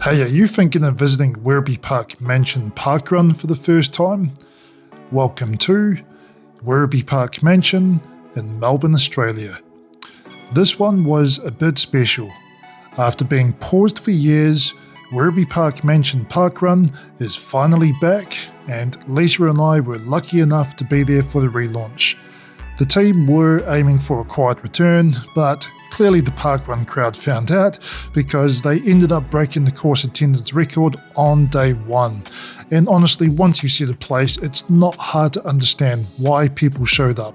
Hey, are you thinking of visiting Werribee Park Mansion parkrun for the first time? Welcome to Werribee Park Mansion in Melbourne, Australia. This one was a bit special. After being paused for years, Werribee Park Mansion parkrun is finally back, and Lisa and I were lucky enough to be there for the relaunch. The team were aiming for a quiet return, but clearly the parkrun crowd found out because they ended up breaking the course attendance record on day one. And honestly, once you see the place, it's not hard to understand why people showed up.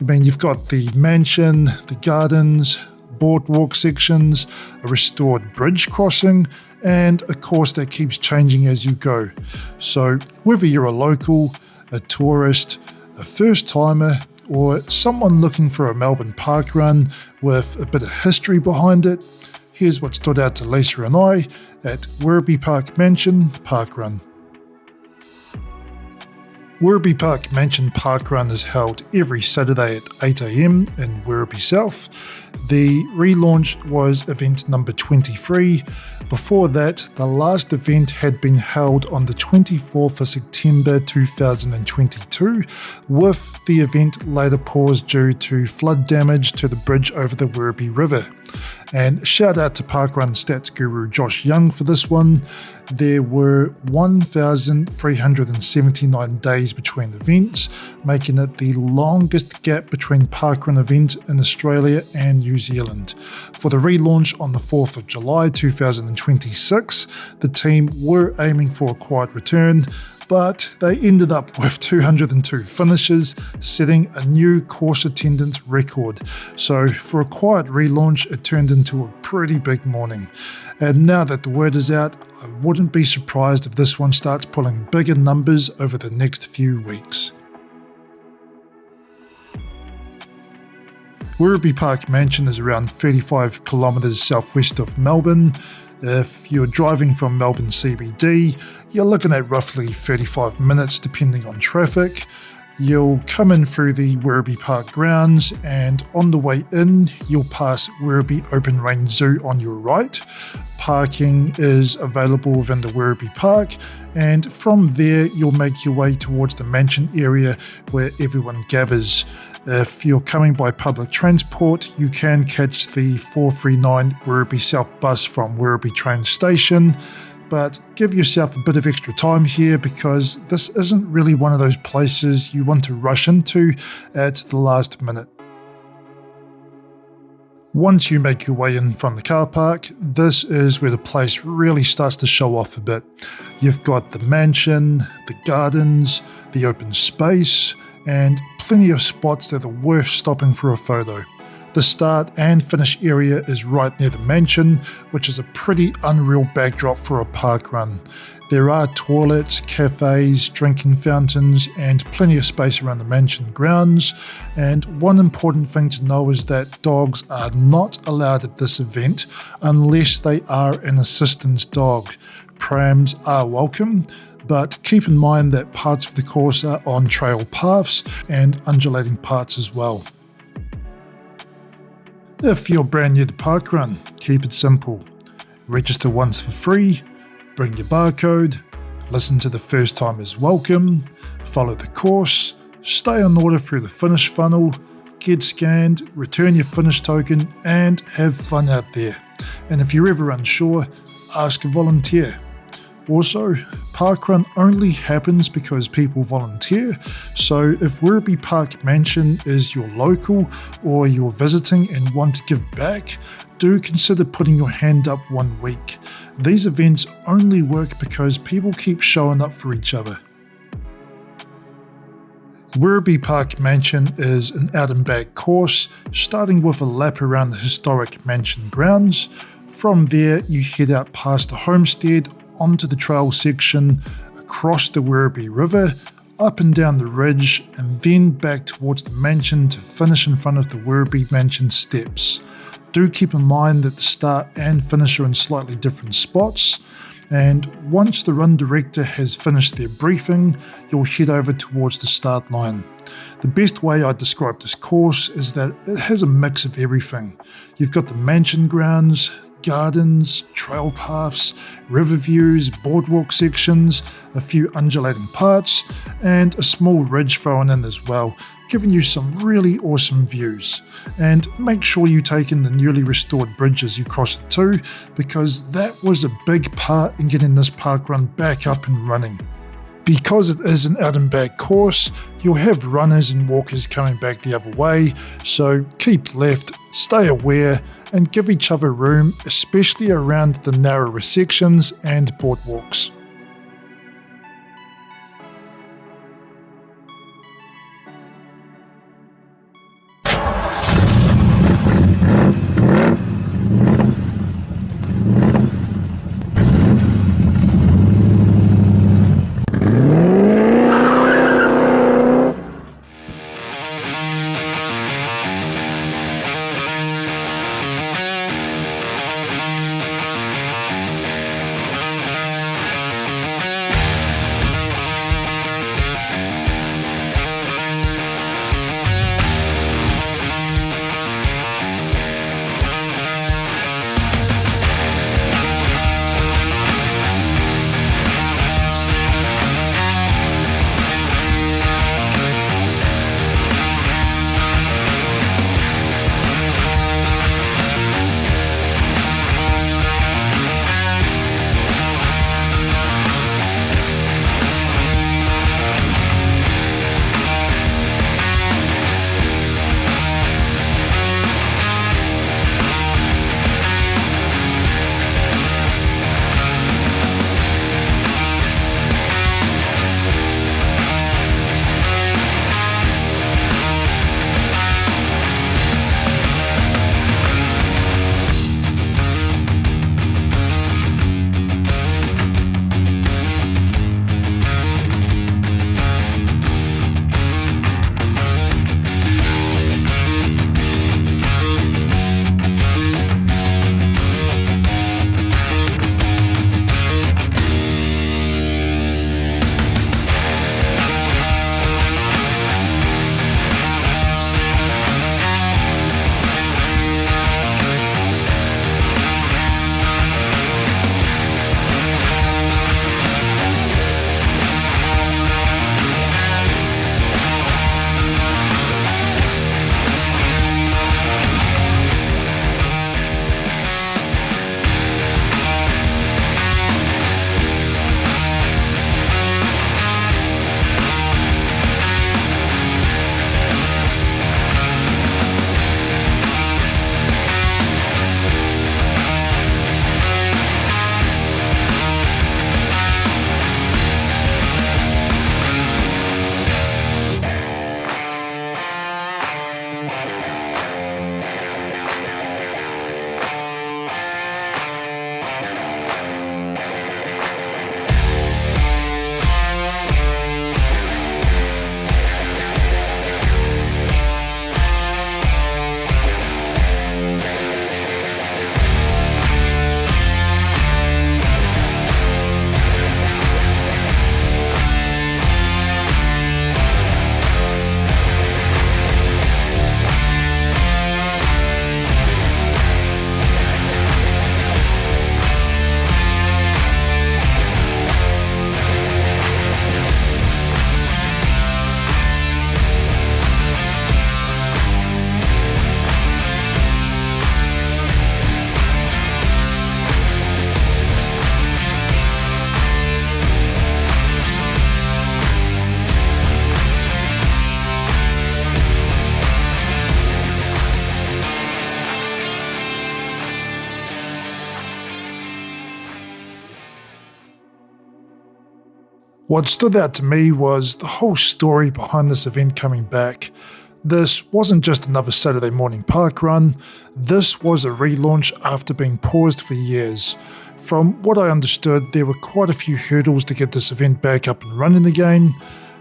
I mean, you've got the mansion, the gardens, boardwalk sections, a restored bridge crossing, and a course that keeps changing as you go. So whether you're a local, a tourist, a first-timer, or someone looking for a Melbourne parkrun with a bit of history behind it, here's what stood out to Lisa and I at Werribee Park Mansion parkrun. Werribee Park Mansion parkrun is held every Saturday at 8 AM in Werribee South. The relaunch was event number 23. Before that, the last event had been held on the 24th of September 2022, with the event later paused due to flood damage to the bridge over the Werribee River. And shout out to parkrun stats guru Josh Young for this one. There were 1,379 days between events, making it the longest gap between parkrun events in Australia and New Zealand. For the relaunch on the 4th of July 2026, the team were aiming for a quiet return, but they ended up with 202 finishes, setting a new course attendance record. So for a quiet relaunch, it turned into a pretty big morning. And now that the word is out, I wouldn't be surprised if this one starts pulling bigger numbers over the next few weeks. Werribee Park Mansion is around 35 kilometres southwest of Melbourne. If you're driving from Melbourne CBD, you're looking at roughly 35 minutes depending on traffic. You'll come in through the Werribee Park grounds, and on the way in, you'll pass Werribee Open Range Zoo on your right. Parking is available within the Werribee Park, and from there, you'll make your way towards the mansion area where everyone gathers. If you're coming by public transport, you can catch the 439 Werribee South bus from Werribee train station, but give yourself a bit of extra time here because this isn't really one of those places you want to rush into at the last minute. Once you make your way in from the car park, this is where the place really starts to show off a bit. You've got the mansion, the gardens, the open space, and plenty of spots that are worth stopping for a photo. The start and finish area is right near the mansion, which is a pretty unreal backdrop for a parkrun. There are toilets, cafes, drinking fountains, and plenty of space around the mansion grounds. And one important thing to know is that dogs are not allowed at this event unless they are an assistance dog. Prams are welcome, but keep in mind that parts of the course are on trail paths and undulating parts as well. If you're brand new to parkrun, keep it simple. Register once for free, bring your barcode, listen to the first timers welcome, follow the course, stay on order through the finish funnel, get scanned, return your finish token, and have fun out there. And if you're ever unsure, ask a volunteer. Also, parkrun only happens because people volunteer, so if Werribee Park Mansion is your local or you're visiting and want to give back, do consider putting your hand up 1 week. These events only work because people keep showing up for each other. Werribee Park Mansion is an out and back course, starting with a lap around the historic mansion grounds. From there, you head out past the homestead, onto the trail section, across the Werribee River, up and down the ridge, and then back towards the mansion to finish in front of the Werribee Mansion steps. Do keep in mind that the start and finish are in slightly different spots, and once the run director has finished their briefing, you'll head over towards the start line. The best way I describe this course is that it has a mix of everything. You've got the mansion grounds, gardens, trail paths, river views, boardwalk sections, a few undulating parts, and a small ridge thrown in as well, giving you some really awesome views. And make sure you take in the newly restored bridge as you cross it too, because that was a big part in getting this parkrun back up and running. Because it is an out and back course, you'll have runners and walkers coming back the other way, so keep left, stay aware, and give each other room, especially around the narrower sections and boardwalks. What stood out to me was the whole story behind this event coming back. This wasn't just another Saturday morning park run, this was a relaunch after being paused for years. From what I understood, there were quite a few hurdles to get this event back up and running again.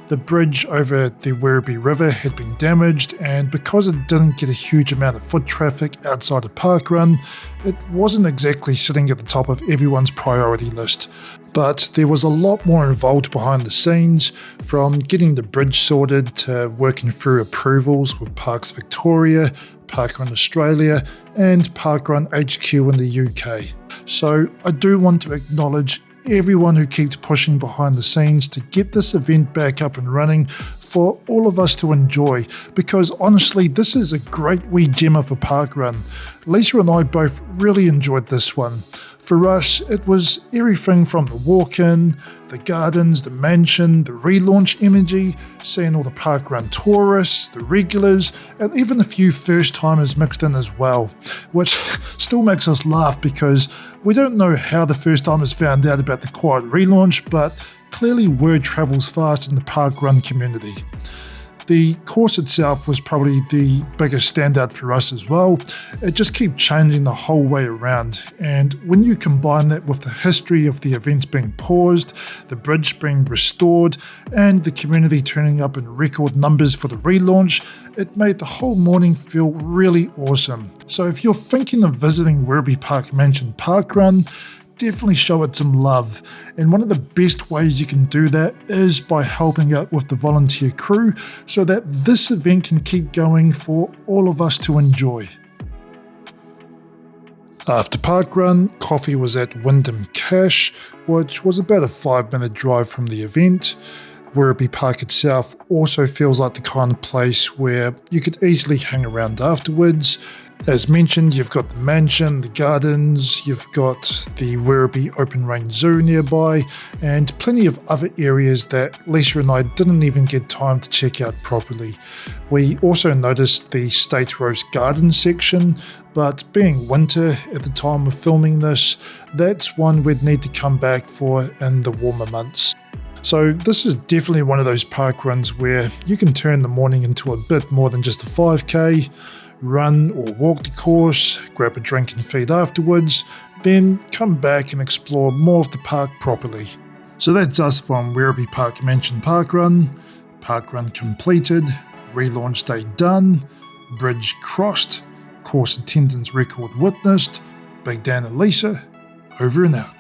The bridge over the Werribee River had been damaged, and because it didn't get a huge amount of foot traffic outside of parkrun, it wasn't exactly sitting at the top of everyone's priority list. But there was a lot more involved behind the scenes, from getting the bridge sorted to working through approvals with Parks Victoria, Parkrun Australia and Parkrun HQ in the UK. So I do want to acknowledge everyone who keeps pushing behind the scenes to get this event back up and running for all of us to enjoy, because honestly this is a great wee gemmer for parkrun. Lisa and I both really enjoyed this one. For us, it was everything from the walk-in, the gardens, the mansion, the relaunch energy, seeing all the parkrun tourists, the regulars, and even a few first-timers mixed in as well, which still makes us laugh because we don't know how the first-timers found out about the quiet relaunch, but clearly word travels fast in the parkrun community. The course itself was probably the biggest standout for us as well. It just kept changing the whole way around, and when you combine that with the history of the events being paused, the bridge being restored, and the community turning up in record numbers for the relaunch, it made the whole morning feel really awesome. So if you're thinking of visiting Werribee Park Mansion Parkrun, definitely show it some love, and one of the best ways you can do that is by helping out with the volunteer crew so that this event can keep going for all of us to enjoy. After parkrun, coffee was at Wyndham Cash, which was about a 5-minute drive from the event. Werribee Park itself also feels like the kind of place where you could easily hang around afterwards. As mentioned, you've got the mansion, the gardens, you've got the Werribee Open Range Zoo nearby, and plenty of other areas that Lisa and I didn't even get time to check out properly. We also noticed the State Rose Garden section, but being winter at the time of filming this, that's one we'd need to come back for in the warmer months. So this is definitely one of those park runs where you can turn the morning into a bit more than just a 5k, run or walk the course, grab a drink and feed afterwards, then come back and explore more of the park properly. So that's us from Werribee Park Mansion Parkrun. Parkrun completed, relaunch day done, bridge crossed, course attendance record witnessed. Big Dan and Lisa, over and out.